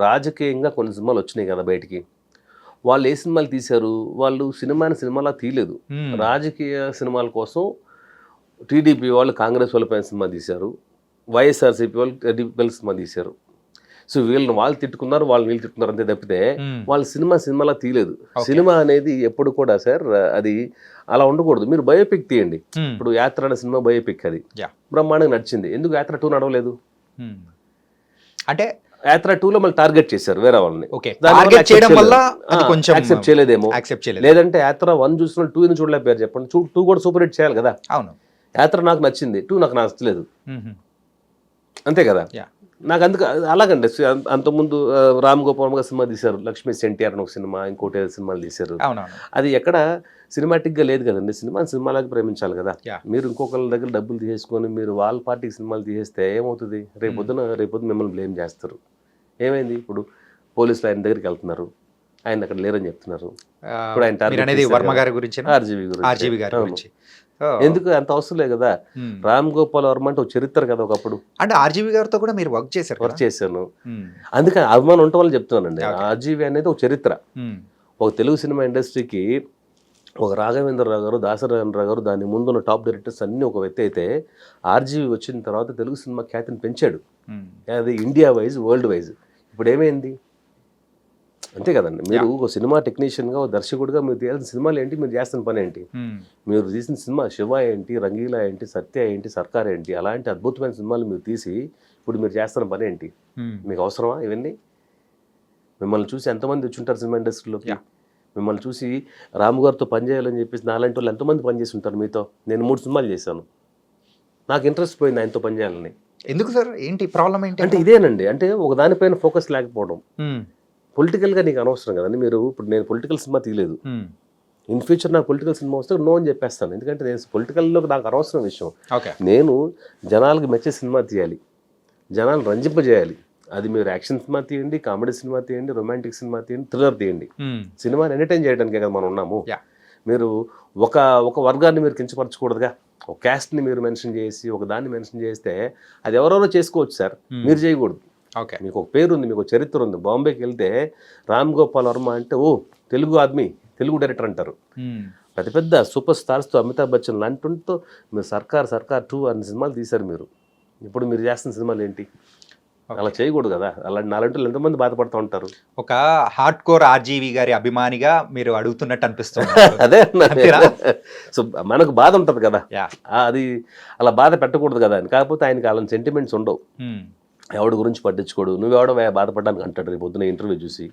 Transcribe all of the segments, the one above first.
రాజకీయంగా కొన్ని సినిమాలు వచ్చినాయి కదా బయటికి. వాళ్ళు ఏ సినిమాలు తీశారు? వాళ్ళు సినిమాని సినిమాలా తీయలేదు. రాజకీయ సినిమాల కోసం టీడీపీ వాళ్ళు కాంగ్రెస్ వాళ్ళ పైన సినిమా తీశారు. వైఎస్ఆర్సీపీ వాళ్ళు టీడీపీ వాళ్ళ సినిమా తీశారు. సో వీళ్ళని వాళ్ళు తిట్టుకున్నారు, వాళ్ళు వీళ్ళు తిట్టుకున్నారు అంతే తప్పితే వాళ్ళు సినిమాలా తీయలేదు. సినిమా అనేది ఎప్పుడు కూడా సార్ అది అలా ఉండకూడదు. మీరు బయోపిక్ తీయండి. ఇప్పుడు యాత్ర అనే సినిమా బయోపిక్, అది బ్రహ్మాండంగా నడిచింది. ఎందుకు యాత్ర 2 నడవలేదు? అంటే యాత్ర 2లో మళ్ళీ టార్గెట్ చేశారు వేరే వాళ్ళని. యాక్సెప్ట్ చేయలేదేమో, లేదంటే యాత్ర 1 చూసిన 2 చూడలేకపోయారు. చెప్పండి, 2 కూడా సూపర్ హిట్ చేయాలి కదా. అవును, యాత్ర నాకు నచ్చింది, 2 నాకు నచ్చలేదు, అంతే కదా. నాకు అందుకు అలాగండి. అంతకుముందు రామ్ గోపాల్ సినిమా తీశారు, లక్ష్మీ ఎన్టీఆర్ అని ఒక సినిమా, ఇంకోటి సినిమాలు తీశారు. అది ఎక్కడ సినిమాటిక్గా లేదు కదండి. సినిమాలాగా ప్రేమించాలి కదా. మీరు ఇంకొకరి దగ్గర డబ్బులు తీసేసుకొని మీరు వాళ్ళ పార్టీకి సినిమాలు తీసేస్తే ఏమవుతుంది? రేపొద్దున మిమ్మల్ని బ్లేమ్ చేస్తారు. ఏమైంది? ఇప్పుడు పోలీసులు ఆయన దగ్గరికి వెళ్తున్నారు, ఆయన అక్కడ లేరని చెప్తున్నారు. ఇప్పుడు ఆయన వర్మ గారి గురించి, ఆర్జీవి గురించి ఎందుకు అంత అవసరం లేదు కదా. రామ్ గోపాల్ వర్మ అంటే ఒక చరిత్ర కదా ఒకప్పుడు. అంటే ఆర్జీవి గారితో కూడా మీరు వర్క్ చేశాను. అందుకని అభిమానం ఉండటం వల్ల చెప్తున్నానండి. ఆర్జీవి అనేది ఒక చరిత్ర. ఒక తెలుగు సినిమా ఇండస్ట్రీకి ఒక రాఘవేంద్రరావు గారు, దాసరాజరావు గారు, దాని ముందున్న టాప్ డైరెక్టర్స్ అన్ని ఒక వ్యక్తి అయితే, ఆర్జీవి వచ్చిన తర్వాత తెలుగు సినిమా ఖ్యాతిని పెంచాడు. అది ఇండియా వైజ్, వరల్డ్ వైజ్. ఇప్పుడు ఏమైంది? అంతే కదండి. మీరు ఒక సినిమా టెక్నీషియన్గా, ఒక దర్శకుడిగా మీరు తీయాల్సిన సినిమాలు ఏంటి, మీరు చేస్తున్న పని ఏంటి? మీరు తీసిన సినిమా శివ ఏంటి, రంగీలా ఏంటి, సత్య ఏంటి, సర్కార్ ఏంటి, అలాంటి అద్భుతమైన సినిమాలు మీరు తీసి ఇప్పుడు మీరు చేస్తున్న పని ఏంటి? మీకు అవసరమా ఇవన్నీ? మిమ్మల్ని చూసి ఎంతమంది వచ్చుంటారు సినిమా ఇండస్ట్రీలోకి? మిమ్మల్ని చూసి రాము గారితో పనిచేయాలని చెప్పేసి నాలాంటి వాళ్ళు ఎంతమంది పనిచేసి ఉంటారు మీతో? నేను 3 సినిమాలు చేశాను, నాకు ఇంట్రెస్ట్ పోయింది ఆయనతో పనిచేయాలని. ఎందుకు సార్? ఏంటి ప్రాబ్లం ఏంటి అంటే ఇదేనండి. అంటే ఒక దానిపైన ఫోకస్ లేకపోవడం. పొలిటికల్గా నీకు అనవసరం కదండి. మీరు ఇప్పుడు నేను పొలిటికల్ సినిమా తీయలేదు, ఇన్ ఫ్యూచర్ నాకు పొలిటికల్ సినిమా వస్తే నో అని చెప్పేస్తాను. ఎందుకంటే నేను పొలిటికల్లో నాకు అనవసరం విషయం. నేను జనాలకు మెచ్చే సినిమా తీయాలి, జనాలు రంజింపజేయాలి. అది మీరు యాక్షన్ సినిమా తీయండి, కామెడీ సినిమా తీయండి, రొమాంటిక్ సినిమా తీయండి, థ్రిల్లర్ తీయండి. సినిమాని ఎంటర్టైన్ చేయడానికే కదా మనం ఉన్నాము. మీరు ఒక వర్గాన్ని మీరు కించపరచకూడదుగా. ఒక క్యాస్ట్ని మీరు మెన్షన్ చేసి ఒక దాన్ని మెన్షన్ చేస్తే అది ఎవరెవరో చేసుకోవచ్చు సార్, మీరు చేయకూడదు. మీకు ఒక పేరు ఉంది, మీకు ఒక చరిత్ర ఉంది. బాంబేకి వెళ్తే రామ్ గోపాల్ వర్మ అంటే ఓ తెలుగు ఆద్మీ, తెలుగు డైరెక్టర్ అంటారు. పెద్ద పెద్ద సూపర్ స్టార్స్తో, అమితాబ్ బచ్చన్ లాంటితో మీరు సర్కార్ 2 అన్ని సినిమాలు తీశారు మీరు. ఇప్పుడు మీరు చేస్తున్న సినిమాలు ఏంటి? అలా చేయకూడదు కదా. అలాంటి వాళ్ళు ఎంతమంది బాధపడుతూ ఉంటారు. ఒక హార్డ్ కోర్ ఆర్జీవి గారి అభిమానిగా మీరు అడుగుతున్నట్టు అనిపిస్తుంది. అదే సో మనకు బాధ ఉంటుంది కదా, అది అలా బాధ పెట్టకూడదు కదా అని. కాకపోతే ఆయనకి అలాంటి సెంటిమెంట్స్ ఉండవు. ఎవడి గురించి పట్టించుకోడు. నువ్వెవడో బాధపడడానికి అంటాడు రేపు పొద్దున ఇంటర్వ్యూ చూసి.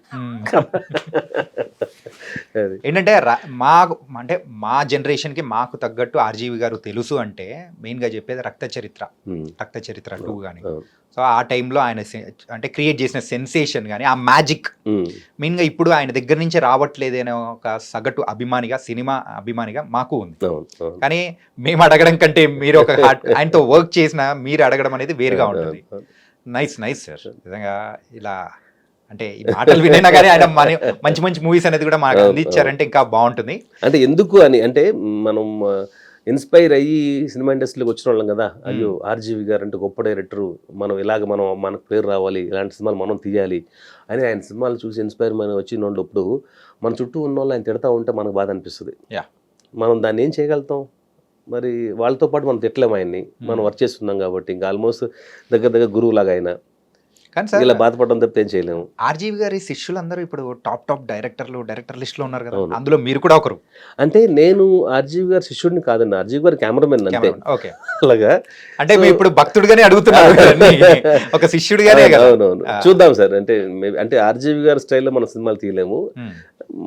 ఏంటంటే మా జనరేషన్కి మాకు తగ్గట్టు ఆర్జీవి గారు తెలుసు అంటే మెయిన్గా చెప్పేది రక్త చరిత్ర 2 కానీ. సో ఆ టైంలో ఆయన అంటే క్రియేట్ చేసిన సెన్సేషన్ కానీ, ఆ మ్యాజిక్ మెయిన్గా ఇప్పుడు ఆయన దగ్గర నుంచి రావట్లేదనే ఒక సగటు అభిమానిగా, సినిమా అభిమానిగా మాకు ఉంది. కానీ మేము అడగడం కంటే మీరు ఒక ఆయనతో వర్క్ చేసిన మీరు అడగడం అనేది వేరుగా ఉంటుంది. Nice sir. నిజంగా ఇలా అంటే ఈ మాటలు వినైనా కానీ ఆయన మంచి మంచి మూవీస్ అనేది కూడా మనకు అందించారంటే ఇంకా బాగుంటుంది. అంటే ఎందుకు అని అంటే మనం ఇన్స్పైర్ అయ్యి సినిమా ఇండస్ట్రీలోకి వచ్చిన వాళ్ళం కదా. అయ్యో ఆర్జీవి గారు అంటే గొప్ప డైరెక్టరు, మనం ఇలాగ మనకు పేరు రావాలి, ఇలాంటి సినిమాలు మనం తీయాలి అని ఆయన సినిమాలు చూసి ఇన్స్పైర్ మనం వచ్చినప్పుడు మన చుట్టూ ఉన్న వాళ్ళు ఆయన తిడతా ఉంటే మనకు బాధ అనిపిస్తుంది. మనం దాన్ని ఏం చేయగలుగుతాం? మరి వాళ్ళతో పాటు మనం తిట్టలేము ఆయన్ని, మనం వర్క్ చేస్తున్నాం కాబట్టి. ఇంకా ఆల్మోస్ట్ దగ్గర గురువులాగా ఆయన. కానీ సార్ ఇలా బాధపడడం తప్పితే ఏం చేయలేము. ఆర్జీవి గారి శిష్యులందరూ ఇప్పుడు టాప్ డైరెక్టర్ లిస్ట్ లో ఉన్నారు కదా, అందులో మీరు కూడా ఒకరు. అంటే నేను ఆర్జీవి గారి శిష్యుడిని కాదండి, ఆర్జీవి గారి కెమెరామెన్ అంతే. అలాగా అంటే మేము ఇప్పుడు భక్తుడిగానే అడుగుతున్నారు, ఒక శిష్యుడిగానే. అవునవును, చూద్దాం సార్. అంటే ఆర్జీవి గారి స్టైల్లో మనం సినిమాలు తీయలేము.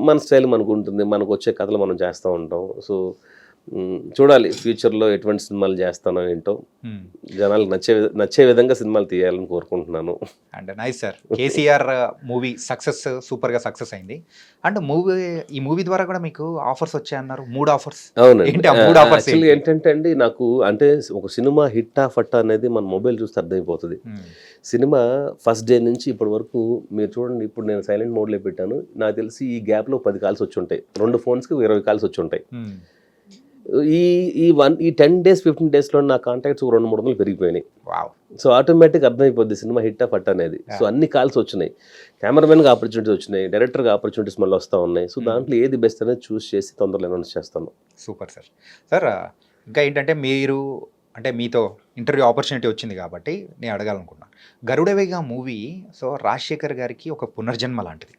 మన స్టైల్ మనకు ఉంటుంది, మనకు వచ్చే కథలు మనం చేస్తూ ఉంటాం. సో చూడాలి ఫ్యూచర్లో ఎటువంటి సినిమాలు చేస్తానో ఏంటో. జనాలకు నచ్చే విధంగా సినిమాలు తీయాలని కోరుకుంటున్నాను. And nice sir. KCR movie సూపర్గా సక్సెస్ అయింది. అండ్ ఈ మూవీ ద్వారా కూడా మీకు ఆఫర్స్ వచ్చాయన్నారు, 3 ఆఫర్స్. అవునండి. యాక్చువల్లీ ఏంటంటే అండి, నాకు అంటే ఒక సినిమా హిట్టా ఫట్టా అనేది మన మొబైల్ చూస్తే అర్థమైపోతుంది. సినిమా ఫస్ట్ డే నుంచి ఇప్పటి వరకు మీరు చూడండి. ఇప్పుడు నేను సైలెంట్ మోడ్లో పెట్టాను, నాకు తెలిసి ఈ గ్యాప్లో 10 కాల్స్ వచ్చి ఉంటాయి. 2 ఫోన్స్కి 20 కాల్స్ వచ్చి ఉంటాయి. ఈ 10 days 15 daysలో నా కాంటాక్ట్స్ 200-300 పెరిగిపోయినాయి. వావ్. సో ఆటోమేటిక్ అర్థమైపోద్ది సినిమా హిట్ ఫట్ అనేది. సో అన్ని కాల్స్ వచ్చినాయి, కెమెరామెన్గా ఆపర్చునిటీస్ వచ్చినాయి, డైరెక్టర్గా ఆపర్చునిటీస్ మళ్ళీ వస్తూ ఉన్నాయి. సో దాంట్లో ఏది బెస్ట్ అనేది చూస్ చేసి తొందరలో అనౌన్స్ చేస్తాను. Super sir. సార్ ఇంకా ఏంటంటే మీరు అంటే మీతో ఇంటర్వ్యూ ఆపర్చునిటీ వచ్చింది కాబట్టి నేను అడగాలనుకున్నాను. గరుడవేగ మూవీ సో రాజశేఖర్ గారికి ఒక పునర్జన్మ లాంటిది,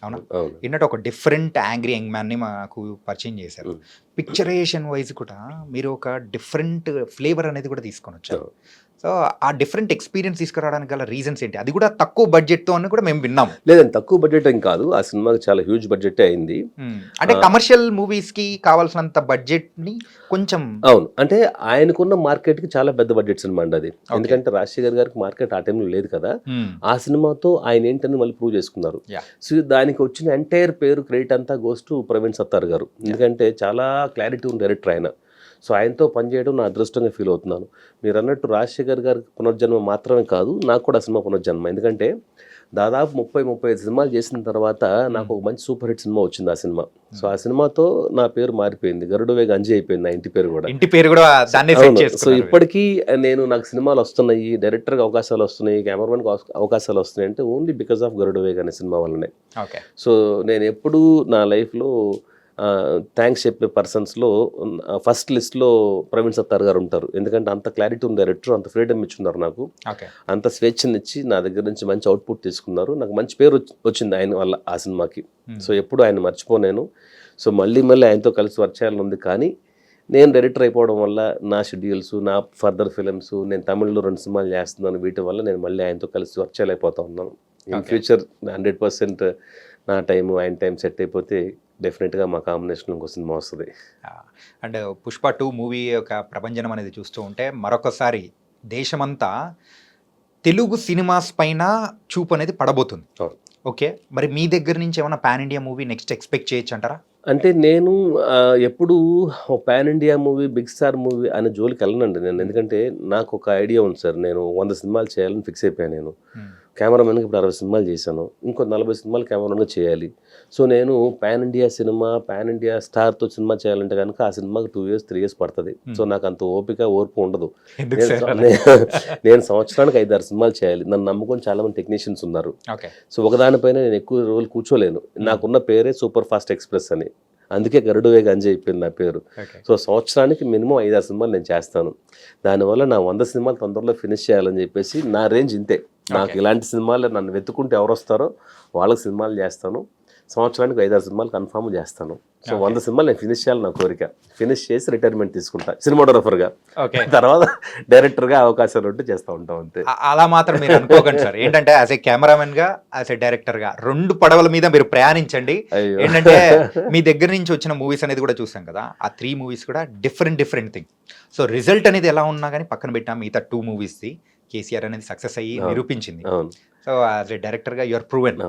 అవునా? అవును. ఏంటంటే ఒక డిఫరెంట్ యాంగ్రీ యంగ్ మ్యాన్ని మాకు పరిచయం చేశారు. పిక్చరైజేషన్ వైజ్ కూడా మీరు ఒక డిఫరెంట్ ఫ్లేవర్ అనేది కూడా తీసుకొని వచ్చారు. సో ఆ డిఫరెంట్ ఎక్స్పీరియన్స్ తీసుకురావడానికి గల రీజన్స్ ఏంటి? అది కూడా తక్కువ బడ్జెట్తో అని కూడా మేము విన్నాము. లేదండి, తక్కువ బడ్జెట్ ఏం కాదు, ఆ సినిమాకి చాలా హ్యూజ్ బడ్జెట్ అయింది. అంటే కమర్షియల్ మూవీస్కి కావాల్సినంత బడ్జెట్ని కొంచెం. అవును, అంటే ఆయనకున్న మార్కెట్కి చాలా పెద్ద బడ్జెట్ సినిమా అండి అది. ఎందుకంటే రాజశేఖర్ గారికి మార్కెట్ ఆ టైంలో లేదు కదా. ఆ సినిమాతో ఆయన ఏంటని మళ్ళీ ప్రూవ్ చేసుకున్నారు. సో దానికి వచ్చిన ఎంటైర్ పేరు క్రెడిట్ అంతా గోస్ టు ప్రవీణ్ సత్తార్ గారు. ఎందుకంటే చాలా క్లారిటీ ఉన్న డైరెక్టర్ ఆయన. సో ఆయనతో పనిచేయడం నా అదృష్టంగా ఫీల్ అవుతున్నాను. మీరు అన్నట్టు రాజశేఖర్ గారికి పునర్జన్మ మాత్రమే కాదు, నాకు కూడా సినిమా పునర్జన్మ. ఎందుకంటే దాదాపు 30-35 సినిమాలు చేసిన తర్వాత నాకు ఒక మంచి సూపర్ హిట్ సినిమా వచ్చింది ఆ సినిమా. సో ఆ సినిమాతో నా పేరు మారిపోయింది, గరుడవేగ అంజీ అయిపోయింది నా ఇంటి పేరు కూడా. ఇంటి పేరు కూడా దాన్నే సెట్ చేసుకున్నారు. సో ఇప్పటికీ నాకు సినిమాలు వస్తున్నాయి, డైరెక్టర్గా అవకాశాలు వస్తున్నాయి, కెమెరామెన్కి అవకాశాలు వస్తున్నాయి అంటే ఓన్లీ బికాస్ ఆఫ్ గరుడవేగ అనే సినిమా వల్లనే. సో నేను ఎప్పుడూ నా లైఫ్లో థ్యాంక్స్ చెప్పే పర్సన్స్లో ఫస్ట్ లిస్ట్లో ప్రవీణ్ సత్తార్ గారు ఉంటారు. ఎందుకంటే అంత క్లారిటీ ఉంది డైరెక్టర్, అంత ఫ్రీడమ్ ఇచ్చున్నారు నాకు, అంత స్వేచ్ఛనిచ్చి నా దగ్గర నుంచి మంచి అవుట్పుట్ తీసుకున్నారు. నాకు మంచి పేరు వచ్చింది ఆయన వల్ల ఆ సినిమాకి. సో ఎప్పుడు ఆయన మర్చిపోలేను. సో మళ్ళీ ఆయనతో కలిసి వర్క్ చేయాలని ఉంది. కానీ నేను డైరెక్టర్ అయిపోవడం వల్ల నా షెడ్యూల్స్, నా ఫర్దర్ ఫిలిమ్స్, నేను తమిళ్లో 2 సినిమాలు చేస్తున్నాను, వీటి వల్ల నేను మళ్ళీ ఆయనతో కలిసి వర్క్ చేయలేకపోతా ఉన్నాను. ఇన్ ఫ్యూచర్ 100% నా టైము ఆయన టైం సెట్ అయిపోతే డెఫినెట్గా మా కాంబినేషన్ ఇంకో సినిమా వస్తుంది. అండ్ పుష్ప 2 మూవీ యొక్క ప్రభంజనం అనేది చూస్తూ ఉంటే మరొకసారి దేశమంతా తెలుగు సినిమాస్ పైన చూపు అనేది పడబోతుంది. ఓకే, మరి మీ దగ్గర నుంచి ఏమైనా pan India movie next expect చేయొచ్చు అంటారా? అంటే నేను ఎప్పుడు pan India movie, big star movie అనే జోలికి వెళ్ళనండి నేను. ఎందుకంటే నాకు ఒక ఐడియా ఉంది సార్, నేను 100 సినిమాలు చేయాలని ఫిక్స్ అయిపోయాను. నేను కెమెరామెన్కి ఇప్పుడు 60 సినిమాలు చేశాను, ఇంకో 40 సినిమాలు కెమెరామెన్గా చేయాలి. సో నేను pan India cinema, pan India స్టార్తో సినిమా చేయాలంటే కనుక ఆ సినిమాకి 2 years 3 years పడుతుంది. సో నాకు అంత ఓపిక ఓర్పు ఉండదు. నేను సంవత్సరానికి 5-6 సినిమాలు చేయాలి. నన్ను నమ్ముకొని చాలా మంది టెక్నీషియన్స్ ఉన్నారు. సో ఒకదానిపైన నేను ఎక్కువ రోజులు కూర్చోలేను. నాకున్న పేరే సూపర్ ఫాస్ట్ ఎక్స్ప్రెస్ అని, అందుకే గరుడవేగ అంజీ అయిపోయింది నా పేరు. సో సంవత్సరానికి మినిమం 5-6 సినిమాలు నేను చేస్తాను. దానివల్ల నా 100 సినిమాలు తొందరలో ఫినిష్ చేయాలని చెప్పేసి నా రేంజ్ ఇంతే. నాకు ఇలాంటి సినిమాలు నన్ను వెతుకుంటే ఎవరు వస్తారో వాళ్ళకి సినిమాలు చేస్తాను. సంవత్సరానికి 5-6 సినిమాలు కన్ఫామ్ చేస్తాను. సో 100 సినిమాలు నేను ఫినిష్ చేయాలి నా కోరిక. ఫినిష్ చేసి రిటైర్మెంట్ తీసుకుంటా సినిమాటోగ్రఫర్గా. తర్వాత డైరెక్టర్గా అవకాశాలు ఉంటే చేస్తూ ఉంటాం అంతే. అలా మాత్రం మీరు అనుకోకండి సార్. ఏంటంటే యాజ్ ఏ కెమెరామెన్గా, యాజ్ ఏ డైరెక్టర్గా 2 పడవల మీద మీరు ప్రయాణించండి. ఏంటంటే మీ దగ్గర నుంచి వచ్చిన మూవీస్ అనేది కూడా చూసాం కదా, ఆ 3 మూవీస్ కూడా డిఫరెంట్ థింగ్. సో రిజల్ట్ అనేది ఎలా ఉన్నా కానీ పక్కన పెట్టినా మిగతా 2 మూవీస్ది కేసీఆర్ అనేది సక్సెస్ అయ్యి నిరూపించింది. సో యాజ్ ఏ డైరెక్టర్గా యూఆర్ ప్రూవెన్.